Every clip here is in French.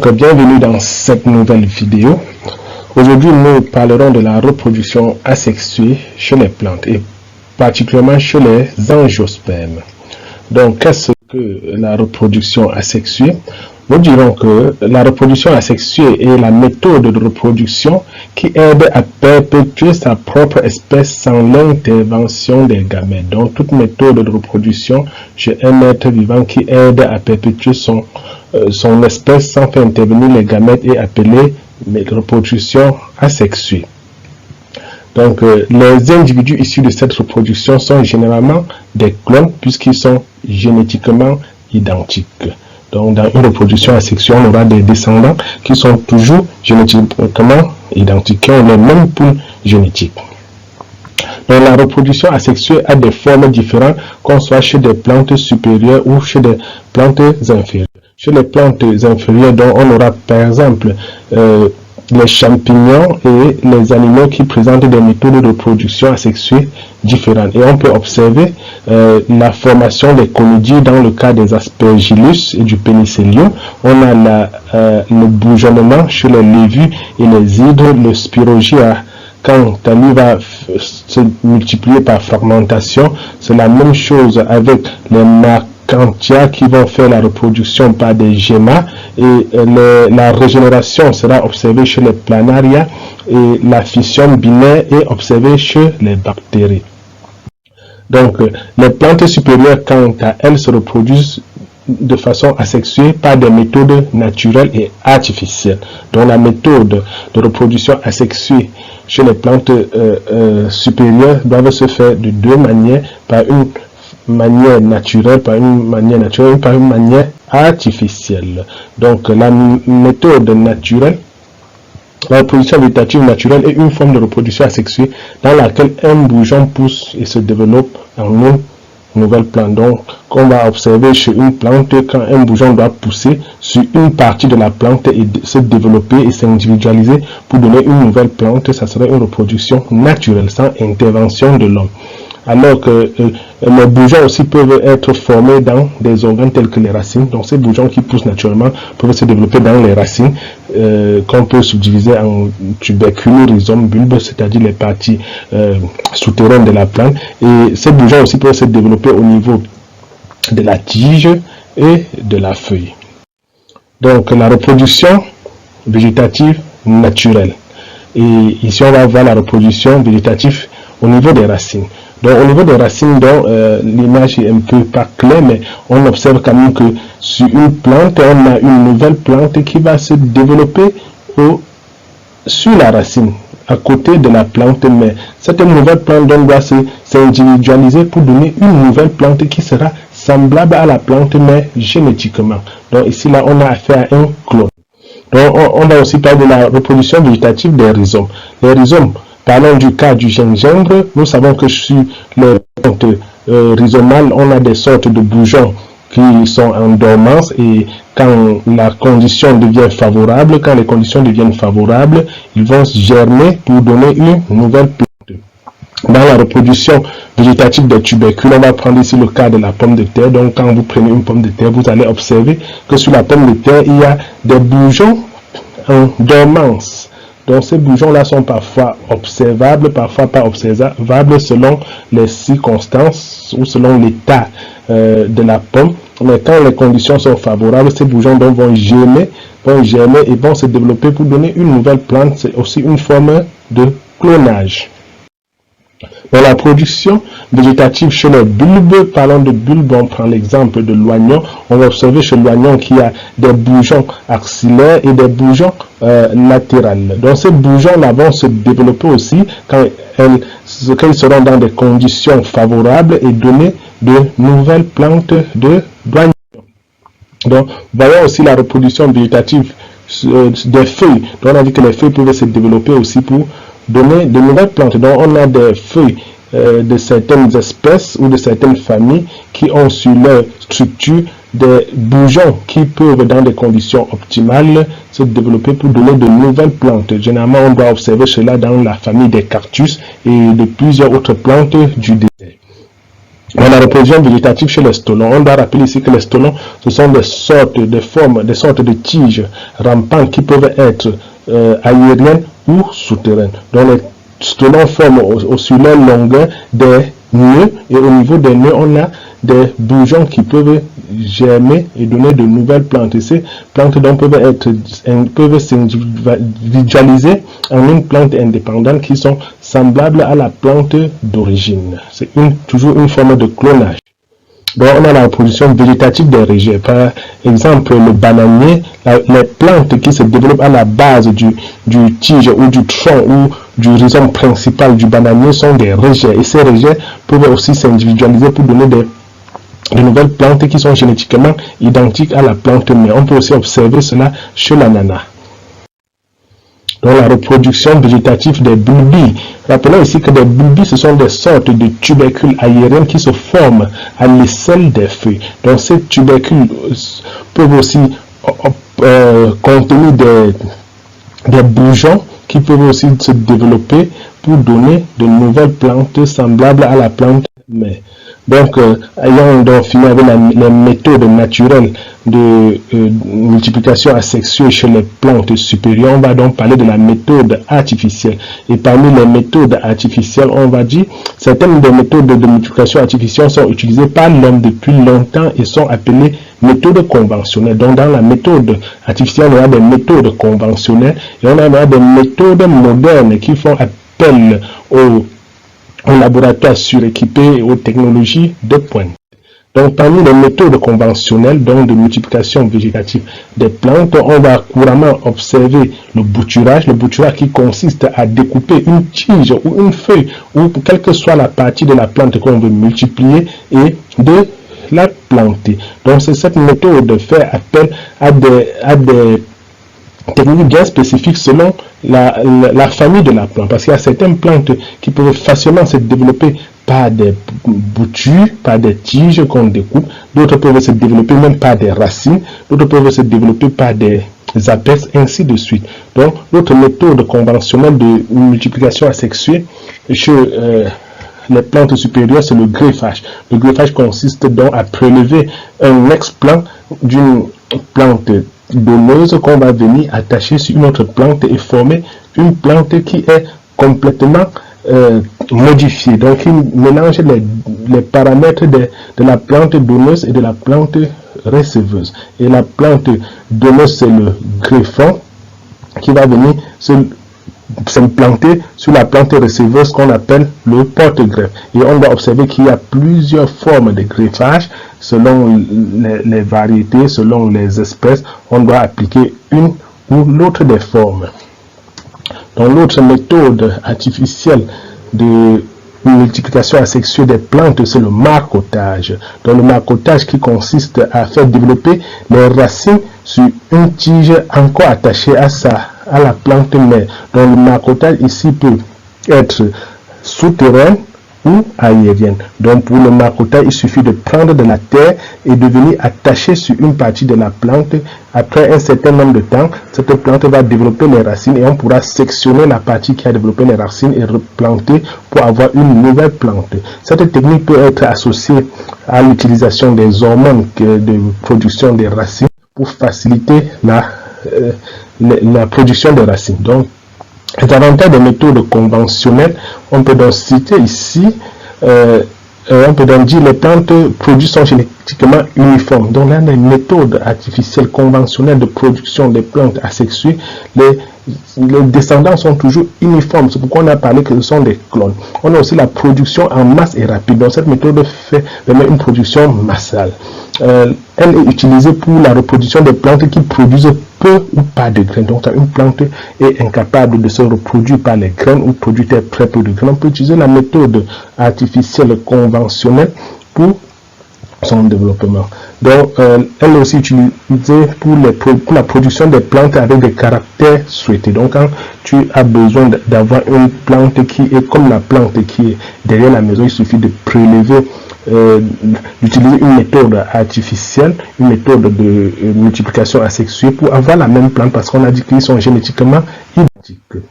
Donc, bienvenue dans cette nouvelle vidéo. Aujourd'hui, nous parlerons de la reproduction asexuée chez les plantes et particulièrement chez les angiospermes. Donc, qu'est-ce que la reproduction asexuée? Nous dirons que la reproduction asexuée est la méthode de reproduction qui aide à perpétuer sa propre espèce sans l'intervention des gamètes. Donc, toute méthode de reproduction chez un être vivant qui aide à perpétuer son espèce sans faire intervenir les gamètes est appelée reproduction asexuée. Donc, les individus issus de cette reproduction sont généralement des clones puisqu'ils sont génétiquement identiques. Donc, dans une reproduction asexuée, on aura des descendants qui sont toujours génétiquement identiques, qui ont les mêmes poules génétiques. Donc, la reproduction asexuée a des formes différentes, qu'on soit chez des plantes supérieures ou chez des plantes inférieures. Chez les plantes inférieures, donc, on aura par exemple les champignons et les animaux qui présentent des méthodes de reproduction asexuée différentes. Et on peut observer la formation des conidies dans le cas des aspergillus et du pénicillium. On a le bourgeonnement chez les lévus et les hydres, le spirogia. Quand lui va se multiplier par fragmentation, c'est la même chose avec les marcantia qui vont faire la reproduction par des gemmas, et la régénération sera observée chez les planaria et la fission binaire est observée chez les bactéries. Donc, les plantes supérieures, quant à elles, se reproduisent de façon asexuée par des méthodes naturelles et artificielles. Donc, la méthode de reproduction asexuée chez les plantes supérieures doivent se faire de deux manières, par une manière naturelle, par une manière artificielle. Donc, la méthode naturelle, la reproduction végétative naturelle est une forme de reproduction asexuée dans laquelle un bourgeon pousse et se développe en une nouvelle plante. Donc, on va observer chez une plante, quand un bourgeon doit pousser sur une partie de la plante et se développer et s'individualiser pour donner une nouvelle plante, ça serait une reproduction naturelle, sans intervention de l'homme. Alors que les bourgeons aussi peuvent être formés dans des organes tels que les racines. Donc, ces bourgeons qui poussent naturellement peuvent se développer dans les racines, qu'on peut subdiviser en tubercules, rhizomes, bulbes, c'est-à-dire les parties souterraines de la plante. Et ces bourgeons aussi peuvent se développer au niveau de la tige et de la feuille. Donc, la reproduction végétative naturelle. Et ici, on va voir la reproduction végétative au niveau des racines. Donc, au niveau des racines, l'image est un peu pas claire, mais on observe quand même que sur une plante, on a une nouvelle plante qui va se développer sur la racine, à côté de la plante mère. Cette nouvelle plante doit s'individualiser pour donner une nouvelle plante qui sera semblable à la plante mère génétiquement. Donc, ici, là, on a affaire à un clone. Donc, on va aussi parler de la reproduction végétative des rhizomes. Les rhizomes, parlons du cas du gingembre. Nous savons que sur les plantes rhizomales, on a des sortes de bourgeons qui sont en dormance, et quand la condition devient favorable, quand les conditions deviennent favorables, ils vont germer pour donner une nouvelle plante. Dans la reproduction végétative des tubercules, on va prendre ici le cas de la pomme de terre. Donc, quand vous prenez une pomme de terre, vous allez observer que sur la pomme de terre, il y a des bourgeons en dormance. Donc, ces bourgeons-là sont parfois observables, parfois pas observables selon les circonstances ou selon l'état de la pomme. Mais quand les conditions sont favorables, ces bourgeons vont germer et vont se développer pour donner une nouvelle plante. C'est aussi une forme de clonage. Dans la production végétative chez les bulbes, parlons de bulbes, on prend l'exemple de l'oignon. On va observer chez l'oignon qu'il y a des bourgeons axillaires et des bourgeons latérales. Donc, ces bourgeons-là vont se développer aussi quand ils seront dans des conditions favorables et donner de nouvelles plantes d'oignon. Donc, voyons aussi la reproduction végétative des feuilles. Donc, on a dit que les feuilles peuvent se développer aussi pour donner de nouvelles plantes. Donc, on a des feuilles de certaines espèces ou de certaines familles qui ont sur leur structure des bourgeons qui peuvent, dans des conditions optimales, se développer pour donner de nouvelles plantes. Généralement, on doit observer cela dans la famille des cactus et de plusieurs autres plantes du désert. Dans la reproduction végétative chez les stolons, on doit rappeler ici que les stolons, ce sont des sortes de formes, des sortes de tiges rampantes qui peuvent être aériennes ou souterraines. Donc les stolons forment sur leur longueur des nœuds, et au niveau des nœuds, on a des bourgeons qui peuvent germer et donner de nouvelles plantes. Et ces plantes donc peuvent s'individualiser en une plante indépendante qui sont semblables à la plante d'origine. C'est toujours une forme de clonage. Donc on a la reproduction végétative des rejets. Par exemple, le bananier, les plantes qui se développent à la base du tige ou du tronc ou du rhizome principal du bananier sont des rejets. Et ces rejets peuvent aussi s'individualiser pour donner de nouvelles plantes qui sont génétiquement identiques à la plante mère. On peut aussi observer cela chez l'ananas. Donc la reproduction végétative des bulbilles. Rappelons ici que des bulbilles, ce sont des sortes de tubercules aériennes qui se forment à l'aisselle des feuilles. Donc ces tubercules peuvent aussi contenir des bourgeons qui peuvent aussi se développer pour donner de nouvelles plantes semblables à la plante mère. Donc, ayant donc fini avec les méthodes naturelles de multiplication asexuée chez les plantes supérieures, on va donc parler de la méthode artificielle. Et parmi les méthodes artificielles, on va dire, certaines des méthodes de multiplication artificielle sont utilisées par l'homme depuis longtemps et sont appelées méthodes conventionnelles. Donc, dans la méthode artificielle, on a des méthodes conventionnelles et on a des méthodes modernes qui font appel aux laboratoires suréquipés et aux technologies de pointe. Donc, parmi les méthodes conventionnelles donc de multiplication végétative des plantes, on va couramment observer le bouturage. Le bouturage qui consiste à découper une tige ou une feuille ou quelle que soit la partie de la plante qu'on veut multiplier et de la planter. Donc, c'est cette méthode de faire appel à des techniques bien spécifiques selon la famille de la plante, parce qu'il y a certaines plantes qui peuvent facilement se développer par des boutures, par des tiges qu'on découpe, d'autres peuvent se développer même par des racines, d'autres peuvent se développer par des apex, ainsi de suite. Donc, l'autre méthode conventionnelle de multiplication asexuée chez les plantes supérieures, c'est le greffage. Le greffage consiste donc à prélever un explant d'une plante donneuse qu'on va venir attacher sur une autre plante et former une plante qui est complètement modifiée. Donc, il mélange les paramètres de la plante donneuse et de la plante receveuse. Et la plante donneuse, c'est le greffon qui va venir s'implanter sur la plante receveuse qu'on appelle le porte-greffe. Et on va observer qu'il y a plusieurs formes de greffage selon les variétés, selon les espèces. On doit appliquer une ou l'autre des formes. Donc l'autre méthode artificielle de multiplication asexuée des plantes, c'est le marcottage. Donc le marcottage qui consiste à faire développer les racines sur une tige encore attachée à la plante mère. Donc le marcottage ici peut être souterrain ou aérienne. Donc pour le marcottage, il suffit de prendre de la terre et de venir attacher sur une partie de la plante. Après un certain nombre de temps, cette plante va développer les racines et on pourra sectionner la partie qui a développé les racines et replanter pour avoir une nouvelle plante. Cette technique peut être associée à l'utilisation des hormones de production des racines pour faciliter la production des racines. Donc, les avantages des méthodes conventionnelles, on peut donc citer ici, on peut donc dire les plantes produits sont génétiquement uniformes. Donc là, les méthodes artificielles conventionnelles de production des plantes asexuées, les descendants sont toujours uniformes. C'est pourquoi on a parlé que ce sont des clones. On a aussi la production en masse et rapide. Donc cette méthode permet une production massale. Elle est utilisée pour la reproduction des plantes qui produisent peu ou pas de graines. Donc une plante est incapable de se reproduire par les graines ou produire très peu de graines. On peut utiliser la méthode artificielle conventionnelle pour son développement. Donc, elle est aussi utilisée pour la production des plantes avec des caractères souhaités. Donc, quand tu as besoin d'avoir une plante qui est comme la plante qui est derrière la maison, il suffit de prélever, d'utiliser une méthode artificielle, une méthode de multiplication asexuée pour avoir la même plante parce qu'on a dit qu'ils sont génétiquement identiques.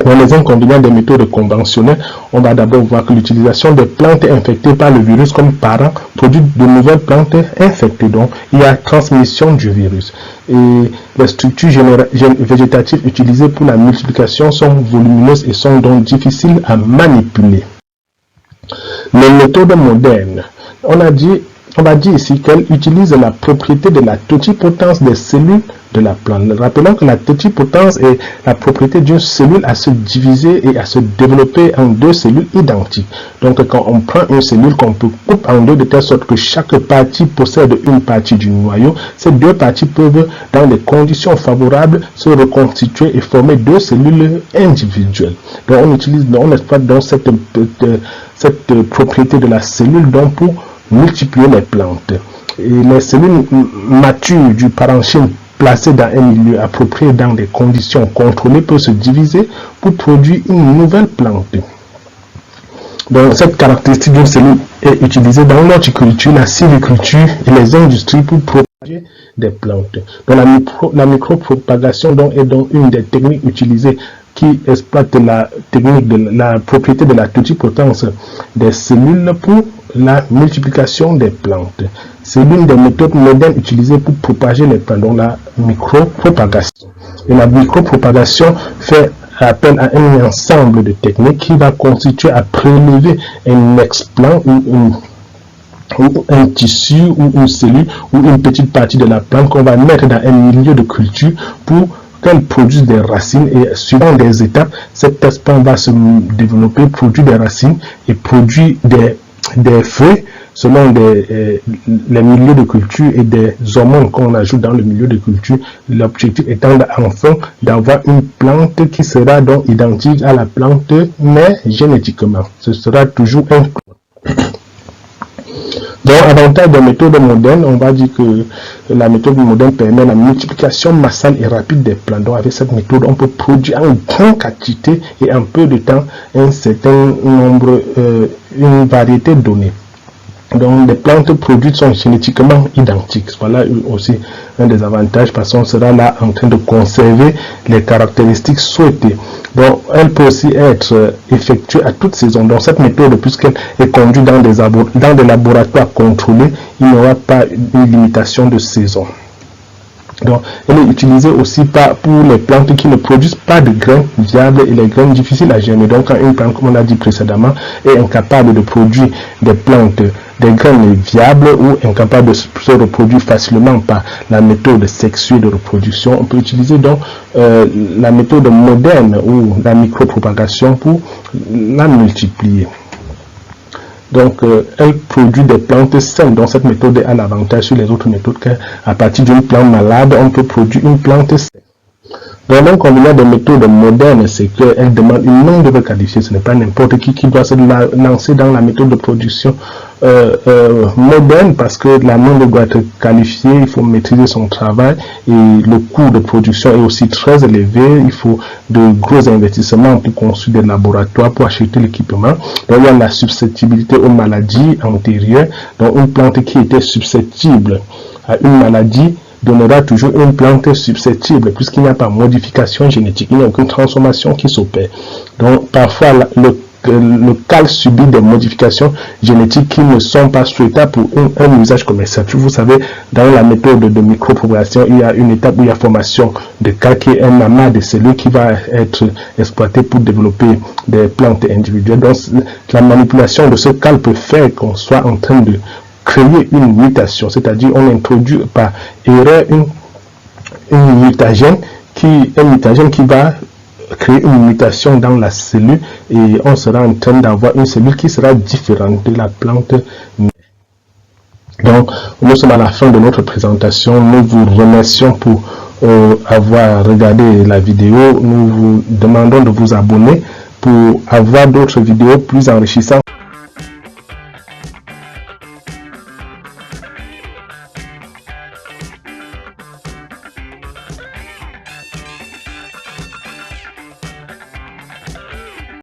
Dans les inconvénients des méthodes conventionnelles, on va d'abord voir que l'utilisation des plantes infectées par le virus comme parents produit de nouvelles plantes infectées. Donc, il y a transmission du virus. Et les structures végétatives utilisées pour la multiplication sont volumineuses et sont donc difficiles à manipuler. Les méthodes modernes, on va dire ici qu'elles utilisent la propriété de la totipotence des cellules de la plante. Rappelons que la totipotence est la propriété d'une cellule à se diviser et à se développer en deux cellules identiques. Donc quand on prend une cellule qu'on peut couper en deux de telle sorte que chaque partie possède une partie du noyau, ces deux parties peuvent, dans des conditions favorables, se reconstituer et former deux cellules individuelles. Donc on exploite donc cette propriété de la cellule donc pour multiplier les plantes. Et les cellules matures du parenchyme placées dans un milieu approprié dans des conditions contrôlées peuvent se diviser pour produire une nouvelle plante. Donc cette caractéristique d'une cellule est utilisée dans l'horticulture, la sylviculture et les industries pour propager des plantes. Donc la micropropagation est donc une des techniques utilisées qui exploite la technique de la propriété de la totipotence des cellules pour la multiplication des plantes. C'est l'une des méthodes modernes utilisées pour propager les plantes, donc la micropropagation. Et la micropropagation fait appel à un ensemble de techniques qui va constituer à prélever un explant ou un tissu ou une cellule ou une petite partie de la plante qu'on va mettre dans un milieu de culture pour qu'elle produise des racines, et suivant des étapes, cette explant va se développer, produire des racines et produire des feuilles selon les milieux de culture et des hormones qu'on ajoute dans le milieu de culture. L'objectif étant enfin d'avoir une plante qui sera donc identique à la plante, mais génétiquement. Ce sera toujours un Donc, avantage des méthodes modernes, on va dire que la méthode moderne permet la multiplication massale et rapide des plantes. Donc, avec cette méthode, on peut produire en grande quantité et en peu de temps un certain nombre, une variété donnée. Donc, les plantes produites sont génétiquement identiques. Voilà aussi un des avantages parce qu'on sera là en train de conserver les caractéristiques souhaitées. Donc, elle peut aussi être effectuée à toute saison. Donc, cette méthode, puisqu'elle est conduite dans des laboratoires contrôlés, il n'y aura pas une limitation de saison. Donc, elle est utilisée aussi pour les plantes qui ne produisent pas de graines viables et les graines difficiles à germer. Donc, quand une plante, comme on l'a dit précédemment, est incapable de produire des plantes, des graines viables ou incapable de se reproduire facilement par la méthode sexuée de reproduction, on peut utiliser donc la méthode moderne ou la micropropagation pour la multiplier. Donc, elle produit des plantes saines. Donc, cette méthode a l'avantage sur les autres méthodes qu'à partir d'une plante malade, on peut produire une plante saine. Donc, l'inconvénient des méthodes modernes, c'est qu'elles demandent une main-d'œuvre qualifiée. Ce n'est pas n'importe qui doit se lancer dans la méthode de production moderne, parce que la main-d'œuvre doit être qualifiée, il faut maîtriser son travail et le coût de production est aussi très élevé. Il faut de gros investissements pour construire des laboratoires, pour acheter l'équipement. Donc, il y a la susceptibilité aux maladies antérieures. Donc, une plante qui était susceptible à une maladie donnera toujours une plante susceptible, puisqu'il n'y a pas de modification génétique, il n'y a aucune transformation qui s'opère. Donc, parfois, le cal subit des modifications génétiques qui ne sont pas souhaitables pour un usage commercial. Vous savez, dans la méthode de micropropagation, il y a une étape où il y a formation de cal, qui est un amas de cellules qui va être exploité pour développer des plantes individuelles. Donc, la manipulation de ce cal peut faire qu'on soit en train de créer une mutation, c'est-à-dire on introduit par erreur un mutagène qui va créer une mutation dans la cellule et on sera en train d'avoir une cellule qui sera différente de la plante. Donc, nous sommes à la fin de notre présentation. Nous vous remercions pour avoir regardé la vidéo. Nous vous demandons de vous abonner pour avoir d'autres vidéos plus enrichissantes.